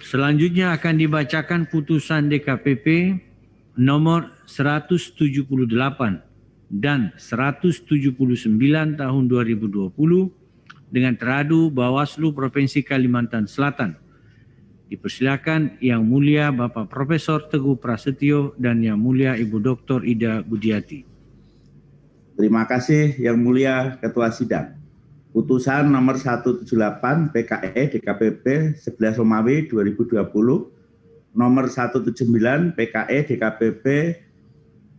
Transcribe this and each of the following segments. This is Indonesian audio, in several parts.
Selanjutnya akan dibacakan putusan DKPP nomor 178 dan 179 tahun 2020 dengan teradu Bawaslu Provinsi Kalimantan Selatan. Dipersilakan Yang Mulia Bapak Profesor Teguh Prasetyo dan Yang Mulia Ibu Dr. Ida Budiati. Terima kasih Yang Mulia Ketua Sidang. Putusan nomor 178 PKE DKPP 11 Romawi 2020, nomor 179 PKE DKPP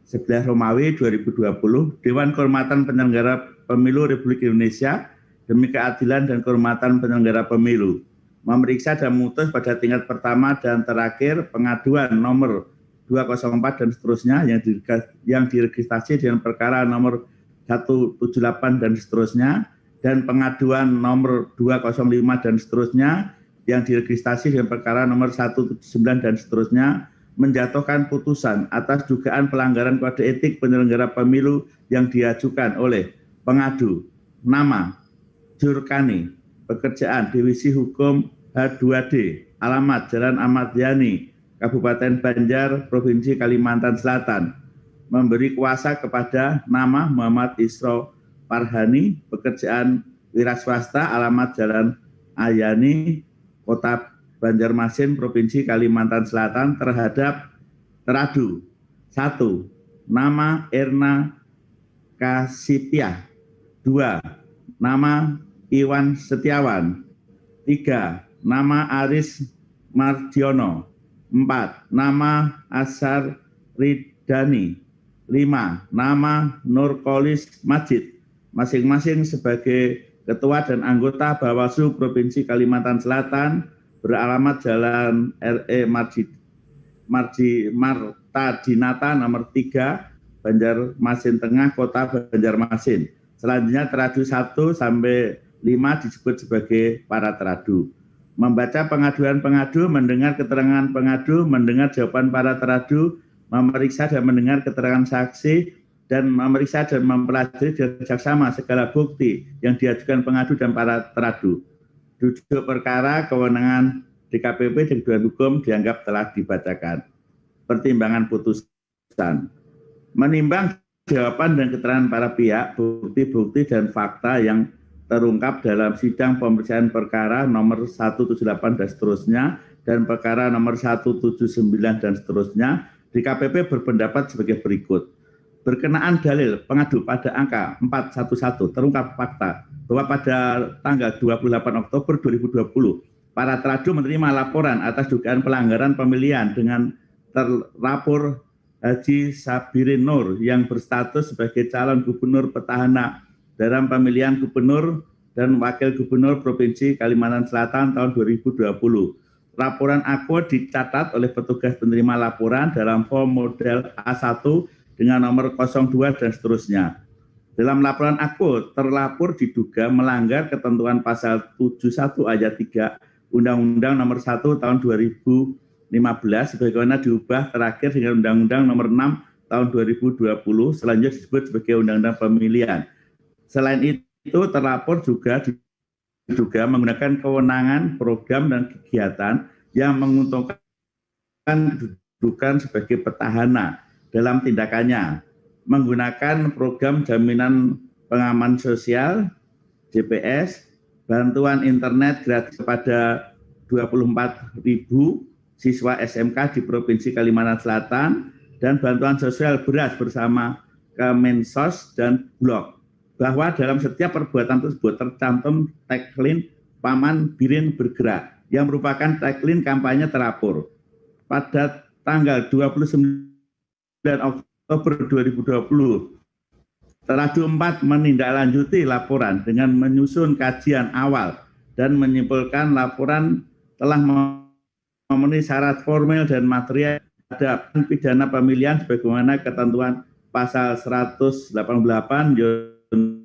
11 Romawi 2020, Dewan Kehormatan Penyelenggara Pemilu Republik Indonesia demi keadilan dan kehormatan penyelenggara pemilu memeriksa dan memutus pada tingkat pertama dan terakhir pengaduan nomor 204 dan seterusnya yang diregistrasi dengan perkara nomor 178 dan seterusnya, dan pengaduan nomor 205 dan seterusnya yang diregistrasi dengan perkara nomor 179 dan seterusnya, menjatuhkan putusan atas dugaan pelanggaran kode etik penyelenggara pemilu yang diajukan oleh pengadu nama Jurkani, pekerjaan Divisi Hukum H2D, alamat Jalan Ahmad Yani, Kabupaten Banjar, Provinsi Kalimantan Selatan, memberi kuasa kepada nama Muhammad Isro Farhani, pekerjaan wira swasta, alamat Jalan Ayani, Kota Banjarmasin, Provinsi Kalimantan Selatan, terhadap teradu 1. Nama Erna Kasipiah. 2. Nama Iwan Setiawan. 3. Nama Aris Mardiono. 4. Nama Asar Ridani. 5. Nama Nurkolis Majid, masing-masing sebagai Ketua dan anggota Bawaslu Provinsi Kalimantan Selatan, beralamat Jalan R.E. Martadinata nomor 3, Banjarmasin Tengah, Kota Banjarmasin. Selanjutnya teradu 1 sampai 5 disebut sebagai para teradu. Membaca pengaduan pengadu, mendengar keterangan pengadu, mendengar jawaban para teradu, memeriksa dan mendengar keterangan saksi, dan memeriksa dan mempelajari dengan seksama segala bukti yang diajukan pengadu dan para teradu. Duduk perkara kewenangan DKPP dan Dewan Hukum dianggap telah dibacakan. Pertimbangan putusan. Menimbang jawaban dan keterangan para pihak, bukti-bukti dan fakta yang terungkap dalam sidang pemeriksaan perkara nomor 178 dan seterusnya, dan perkara nomor 179 dan seterusnya, DKPP berpendapat sebagai berikut. Berkenaan dalil pengadu pada angka 411 terungkap fakta bahwa pada tanggal 28 Oktober 2020 para teradu menerima laporan atas dugaan pelanggaran pemilihan dengan terlapor Haji Sabirin Nur yang berstatus sebagai calon gubernur petahana dalam pemilihan gubernur dan wakil gubernur Provinsi Kalimantan Selatan tahun 2020. Laporan aku dicatat oleh petugas penerima laporan dalam form model A1 dengan nomor 02 dan seterusnya. Dalam laporan aku, terlapor diduga melanggar ketentuan pasal 71 ayat 3 Undang-Undang nomor 1 tahun 2015 sebagaimana diubah terakhir dengan Undang-Undang nomor 6 tahun 2020 selanjutnya disebut sebagai Undang-Undang Pemilihan. Selain itu, terlapor juga diduga menggunakan kewenangan program dan kegiatan yang menguntungkan kedudukan sebagai petahana dalam tindakannya, menggunakan program jaminan pengaman sosial JPS, bantuan internet gratis kepada 24.000 siswa SMK di Provinsi Kalimantan Selatan, dan bantuan sosial beras bersama Kemensos dan Bulog, bahwa dalam setiap perbuatan tersebut tercantum tagline Paman Birin Bergerak yang merupakan tagline kampanye terlapor. Pada tanggal 29 Oktober 2020, teradu 4 menindaklanjuti laporan dengan menyusun kajian awal dan menyimpulkan laporan telah memenuhi syarat formil dan material terhadap pidana pemilihan sebagaimana ketentuan pasal 188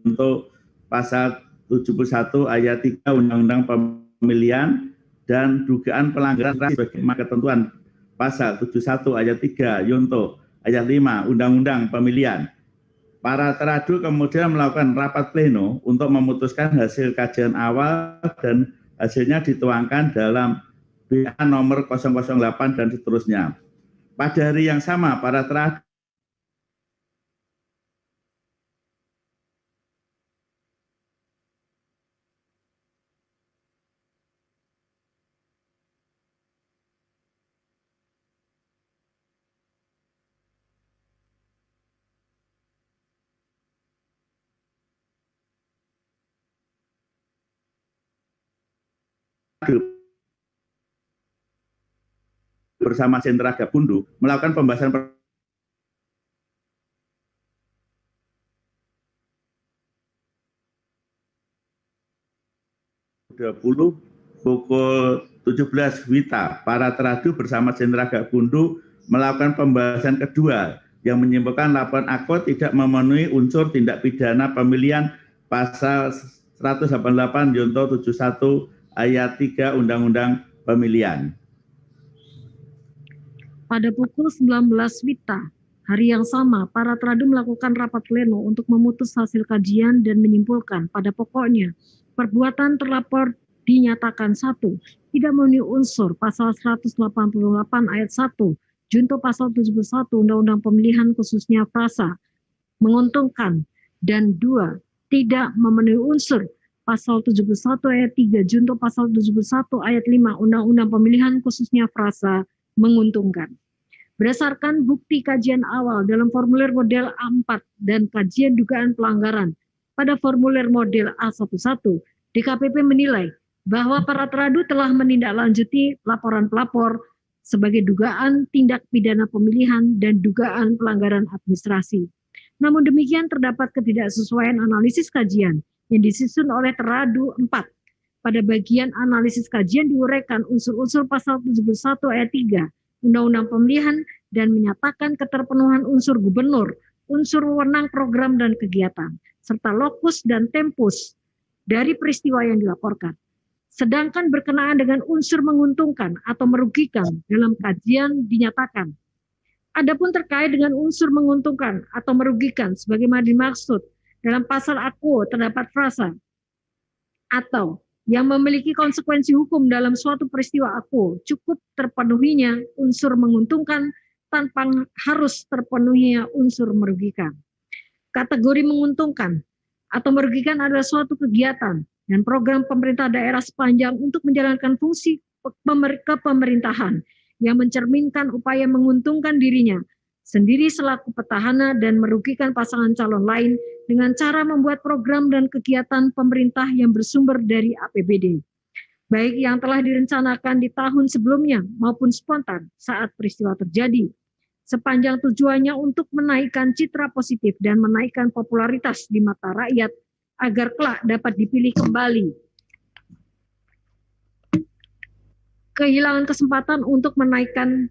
untuk pasal 71 ayat 3 Undang-Undang Pemilihan dan dugaan pelanggaran sebagaimana ketentuan pasal 71 ayat 3 Yunto ayat 5 Undang-Undang Pemilihan. Para teradu kemudian melakukan rapat pleno untuk memutuskan hasil kajian awal dan hasilnya dituangkan dalam BA nomor 008 dan seterusnya. Pada hari yang sama, para teradu bersama Sentra Gapundu melakukan pembahasan 20 pukul 17 WITA, para teradu bersama Sentra Gapundu melakukan pembahasan kedua yang menyimpulkan laporan AKO tidak memenuhi unsur tindak pidana pemilihan pasal 188 Junto 71 ayat 3 Undang-Undang Pemilihan. Pada pukul 19 WITA, hari yang sama, para teradu melakukan rapat pleno untuk memutus hasil kajian dan menyimpulkan pada pokoknya perbuatan terlapor dinyatakan 1. Tidak memenuhi unsur pasal 188 ayat 1 junto pasal 71 Undang-Undang Pemilihan khususnya frasa menguntungkan, dan 2. Tidak memenuhi unsur pasal 71 ayat 3 junto pasal 71 ayat 5 Undang-Undang Pemilihan khususnya frasa menguntungkan. Berdasarkan bukti kajian awal dalam formulir model A4 dan kajian dugaan pelanggaran pada formulir model A11, DKPP menilai bahwa para teradu telah menindaklanjuti laporan pelapor sebagai dugaan tindak pidana pemilihan dan dugaan pelanggaran administrasi. Namun demikian terdapat ketidaksesuaian analisis kajian yang disusun oleh teradu 4. Pada bagian analisis kajian diuraikan unsur-unsur pasal 71 ayat 3 Undang-Undang Pemilihan dan menyatakan keterpenuhan unsur gubernur, unsur wewenang program dan kegiatan, serta lokus dan tempus dari peristiwa yang dilaporkan. Sedangkan berkenaan dengan unsur menguntungkan atau merugikan dalam kajian dinyatakan. Adapun terkait dengan unsur menguntungkan atau merugikan sebagaimana dimaksud dalam pasal AKO terdapat frasa atau yang memiliki konsekuensi hukum dalam suatu peristiwa AKO cukup terpenuhinya unsur menguntungkan tanpa harus terpenuhinya unsur merugikan. Kategori menguntungkan atau merugikan adalah suatu kegiatan dan program pemerintah daerah sepanjang untuk menjalankan fungsi kepemerintahan yang mencerminkan upaya menguntungkan dirinya sendiri selaku petahana dan merugikan pasangan calon lain dengan cara membuat program dan kegiatan pemerintah yang bersumber dari APBD, baik yang telah direncanakan di tahun sebelumnya maupun spontan saat peristiwa terjadi, sepanjang tujuannya untuk menaikkan citra positif dan menaikkan popularitas di mata rakyat agar kelak dapat dipilih kembali. Kehilangan kesempatan untuk menaikkan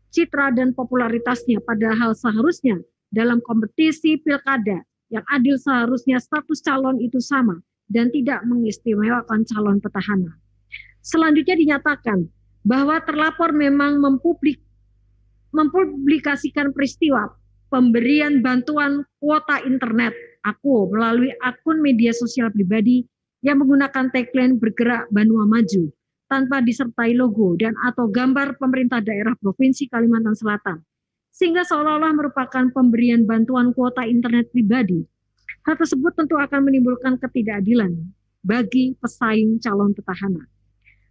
citra dan popularitasnya, padahal seharusnya dalam kompetisi pilkada yang adil seharusnya status calon itu sama dan tidak mengistimewakan calon petahana. Selanjutnya dinyatakan bahwa terlapor memang mempublikasikan peristiwa pemberian bantuan kuota internet AKO melalui akun media sosial pribadi yang menggunakan tagline bergerak Banua Maju tanpa disertai logo dan atau gambar pemerintah daerah Provinsi Kalimantan Selatan, sehingga seolah-olah merupakan pemberian bantuan kuota internet pribadi. Hal tersebut tentu akan menimbulkan ketidakadilan bagi pesaing calon petahana.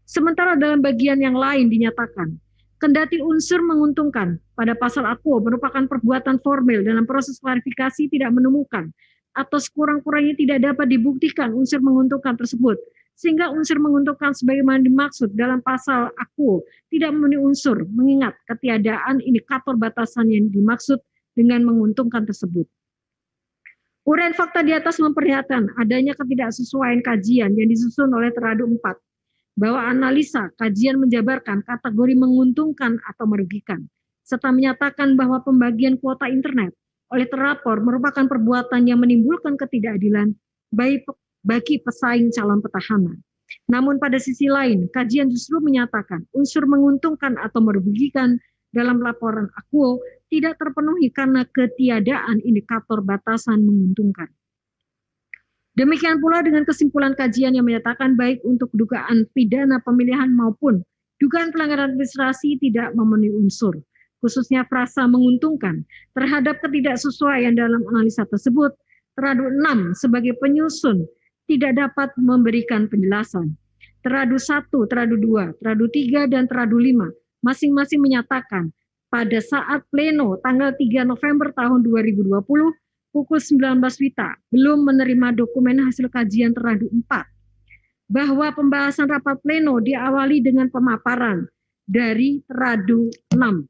Sementara dalam bagian yang lain dinyatakan, kendati unsur menguntungkan pada pasal AKO merupakan perbuatan formil dalam proses klarifikasi tidak menemukan atau sekurang-kurangnya tidak dapat dibuktikan unsur menguntungkan tersebut, sehingga unsur menguntungkan sebagaimana dimaksud dalam pasal AKO tidak memenuhi unsur mengingat ketiadaan indikator batasan yang dimaksud dengan menguntungkan tersebut. Uraian fakta di atas memperlihatkan adanya ketidaksesuaian kajian yang disusun oleh teradu 4, bahwa analisa kajian menjabarkan kategori menguntungkan atau merugikan, serta menyatakan bahwa pembagian kuota internet oleh terlapor merupakan perbuatan yang menimbulkan ketidakadilan bagi pesaing calon petahana. Namun pada sisi lain, kajian justru menyatakan unsur menguntungkan atau merugikan dalam laporan AKO tidak terpenuhi karena ketiadaan indikator batasan menguntungkan. Demikian pula dengan kesimpulan kajian yang menyatakan baik untuk dugaan pidana pemilihan maupun dugaan pelanggaran administrasi tidak memenuhi unsur, khususnya frasa menguntungkan terhadap ketidaksesuaian dalam analisa tersebut. Teradu 6 sebagai penyusun tidak dapat memberikan penjelasan. Teradu 1, teradu 2, teradu 3, dan teradu 5 masing-masing menyatakan pada saat pleno tanggal 3 November tahun 2020 pukul 19 WITA belum menerima dokumen hasil kajian teradu 4, bahwa pembahasan rapat pleno diawali dengan pemaparan dari teradu 6.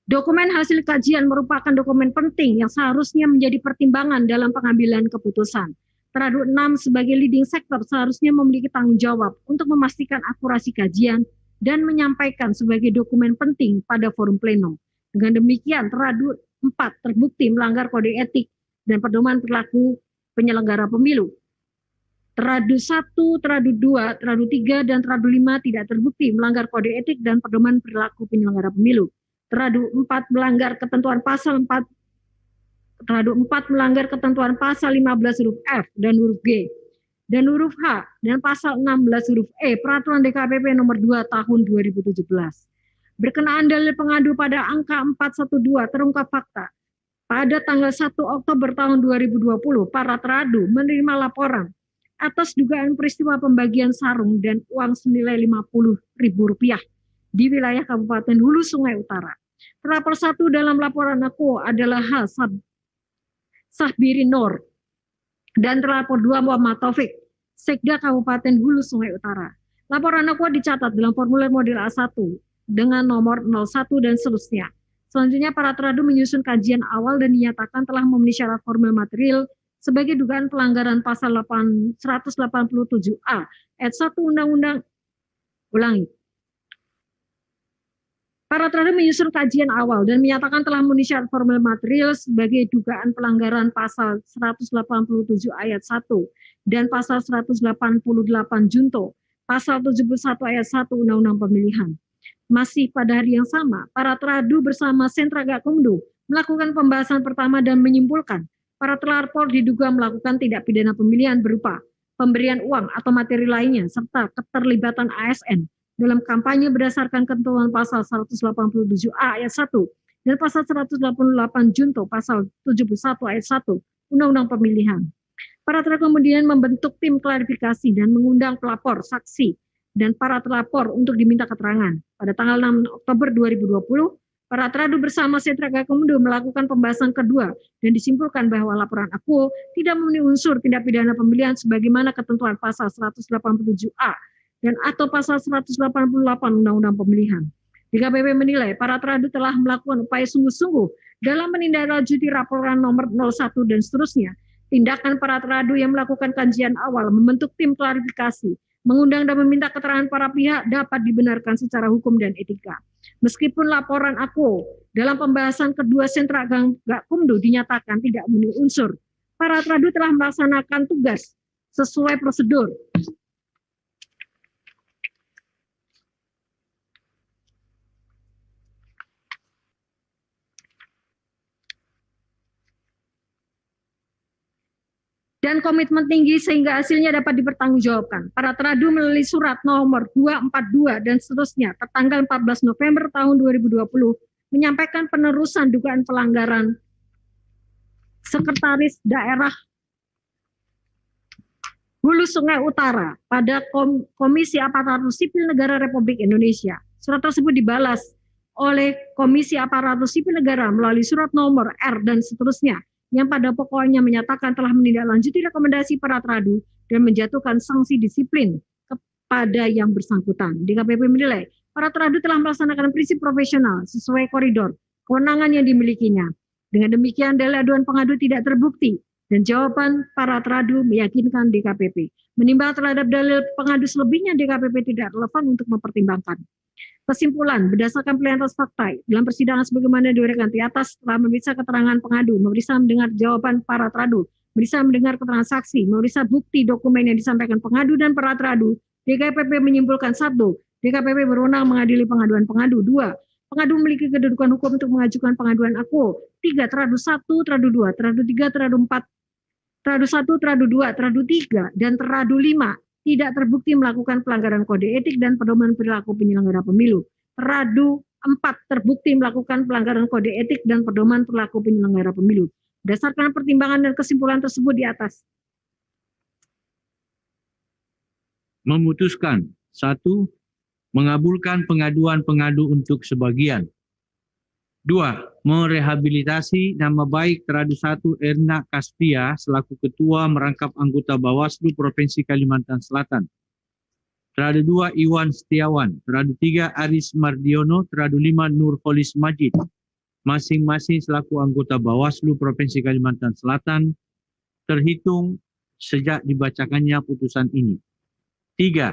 Dokumen hasil kajian merupakan dokumen penting yang seharusnya menjadi pertimbangan dalam pengambilan keputusan. Teradu 6 sebagai leading sector seharusnya memiliki tanggung jawab untuk memastikan akurasi kajian dan menyampaikan sebagai dokumen penting pada forum pleno. Dengan demikian, teradu 4 terbukti melanggar kode etik dan pedoman perilaku penyelenggara pemilu. Teradu 1, teradu 2, teradu 3, dan teradu 5 tidak terbukti melanggar kode etik dan pedoman perilaku penyelenggara pemilu. Teradu 4 melanggar ketentuan pasal 4, teradu 4 melanggar ketentuan pasal 15 huruf F dan huruf G dan huruf H dan pasal 16 huruf E Peraturan DKPP nomor 2 tahun 2017. Berkenaan dalil pengadu pada angka 412 terungkap fakta pada tanggal 1 Oktober tahun 2020 para teradu menerima laporan atas dugaan peristiwa pembagian sarung dan uang senilai Rp50.000 di wilayah Kabupaten Hulu Sungai Utara. Terlapor 1 dalam laporan aku adalah H. Sahbiri Nur dan terlapor 2 Muhammad Taufik, Sekda Kabupaten Hulu Sungai Utara. Laporan aku dicatat dalam formulir model A1 dengan nomor 01 dan seterusnya. Selanjutnya para teradu menyusun kajian awal dan dinyatakan telah memenuhi syarat formil material sebagai dugaan pelanggaran pasal 187A ayat 1 Undang-Undang Para teradu menyusun kajian awal dan menyatakan telah memenuhi syarat formil material sebagai dugaan pelanggaran pasal 187 ayat 1 dan pasal 188 junto, pasal 71 ayat 1 Undang-Undang Pemilihan. Masih pada hari yang sama, para teradu bersama Sentra Gakumdu melakukan pembahasan pertama dan menyimpulkan para terlapor diduga melakukan tindak pidana pemilihan berupa pemberian uang atau materi lainnya serta keterlibatan ASN dalam kampanye berdasarkan ketentuan pasal 187A ayat 1 dan pasal 188 junto pasal 71 ayat 1 Undang-Undang Pemilihan. Para teradu kemudian membentuk tim klarifikasi dan mengundang pelapor, saksi, dan para terlapor untuk diminta keterangan. Pada tanggal 6 Oktober 2020, para teradu bersama Sentra Gakumdu melakukan pembahasan kedua dan disimpulkan bahwa laporan aku tidak memenuhi unsur tindak pidana pemilihan sebagaimana ketentuan pasal 187A dan atau pasal 188 Undang-Undang Pemilihan. DKPP menilai para teradu telah melakukan upaya sungguh-sungguh dalam menindaklanjuti laporan nomor 01 dan seterusnya. Tindakan para teradu yang melakukan kajian awal, membentuk tim klarifikasi, mengundang dan meminta keterangan para pihak dapat dibenarkan secara hukum dan etika. Meskipun laporan aku dalam pembahasan kedua Sentra Gakumdu dinyatakan tidak memenuhi unsur, para teradu telah melaksanakan tugas sesuai prosedur. Dan komitmen tinggi sehingga hasilnya dapat dipertanggungjawabkan. Para teradu melalui surat nomor 242 dan seterusnya tertanggal 14 November tahun 2020 menyampaikan penerusan dugaan pelanggaran Sekretaris Daerah Hulu Sungai Utara pada Komisi Aparatur Sipil Negara Republik Indonesia. Surat tersebut dibalas oleh Komisi Aparatur Sipil Negara melalui surat nomor R dan seterusnya yang pada pokoknya menyatakan telah menindaklanjuti rekomendasi para teradu dan menjatuhkan sanksi disiplin kepada yang bersangkutan. DKPP menilai para teradu telah melaksanakan prinsip profesional sesuai koridor kewenangan yang dimilikinya. Dengan demikian dalil aduan pengadu tidak terbukti dan jawaban para teradu meyakinkan DKPP. Menimbang terhadap dalil pengadu selebihnya DKPP tidak relevan untuk mempertimbangkan. Kesimpulan, berdasarkan pilihan atas fakta dalam persidangan sebagaimana diuraikan di atas, telah memeriksa keterangan pengadu, memeriksa mendengar jawaban para teradu, memeriksa mendengar keterangan saksi, memeriksa bukti dokumen yang disampaikan pengadu dan para teradu, DKPP menyimpulkan 1. DKPP berwenang mengadili pengaduan pengadu. 2. Pengadu memiliki kedudukan hukum untuk mengajukan pengaduan aku. 3. Teradu 1, teradu 2, teradu 3, teradu 4, teradu 1, teradu 2, teradu 3, dan teradu 5 tidak terbukti melakukan pelanggaran kode etik dan pedoman perilaku penyelenggara pemilu. Teradu 4 terbukti melakukan pelanggaran kode etik dan pedoman perilaku penyelenggara pemilu. Berdasarkan pertimbangan dan kesimpulan tersebut di atas. Memutuskan. 1. Mengabulkan pengaduan pengadu untuk sebagian. 2. Merehabilitasi nama baik teradu 1 Erna Kaspia selaku Ketua Merangkap Anggota Bawaslu Provinsi Kalimantan Selatan. Teradu 2 Iwan Setiawan. Teradu 3 Aris Mardiono. Teradu 5 Nurholis Majid. Masing-masing selaku anggota Bawaslu Provinsi Kalimantan Selatan terhitung sejak dibacakannya putusan ini. 3.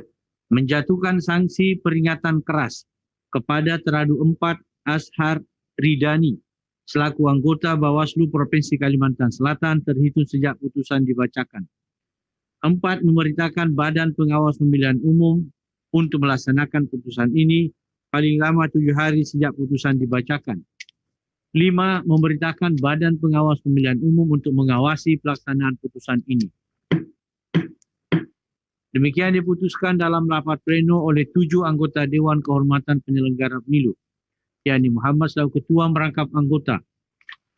Menjatuhkan sanksi peringatan keras kepada teradu 4 Ashar Ridani selaku anggota Bawaslu Provinsi Kalimantan Selatan terhitung sejak putusan dibacakan. 4. Memerintahkan Badan Pengawas Pemilihan Umum untuk melaksanakan putusan ini paling lama 7 hari sejak putusan dibacakan. 5. Memerintahkan Badan Pengawas Pemilihan Umum untuk mengawasi pelaksanaan putusan ini. Demikian diputuskan dalam rapat pleno oleh 7 anggota Dewan Kehormatan Penyelenggara Pemilu, yakni Muhammad selaku Ketua Merangkap Anggota,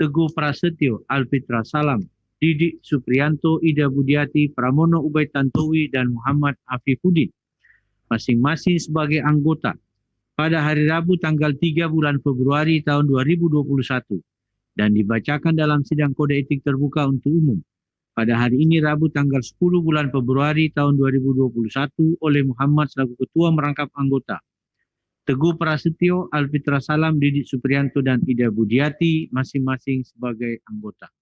Teguh Prasetyo, Alfitra Salam, Didik Supriyanto, Ida Budiati, Pramono Ubaid Tantowi, dan Muhammad Afifuddin, masing-masing sebagai anggota pada hari Rabu tanggal 3 bulan Februari tahun 2021 dan dibacakan dalam sidang kode etik terbuka untuk umum pada hari ini Rabu tanggal 10 bulan Februari tahun 2021 oleh Muhammad selaku Ketua Merangkap Anggota, Teguh Prasetyo, Alfitra Salam, Didik Supriyanto, dan Ida Budiati masing-masing sebagai anggota.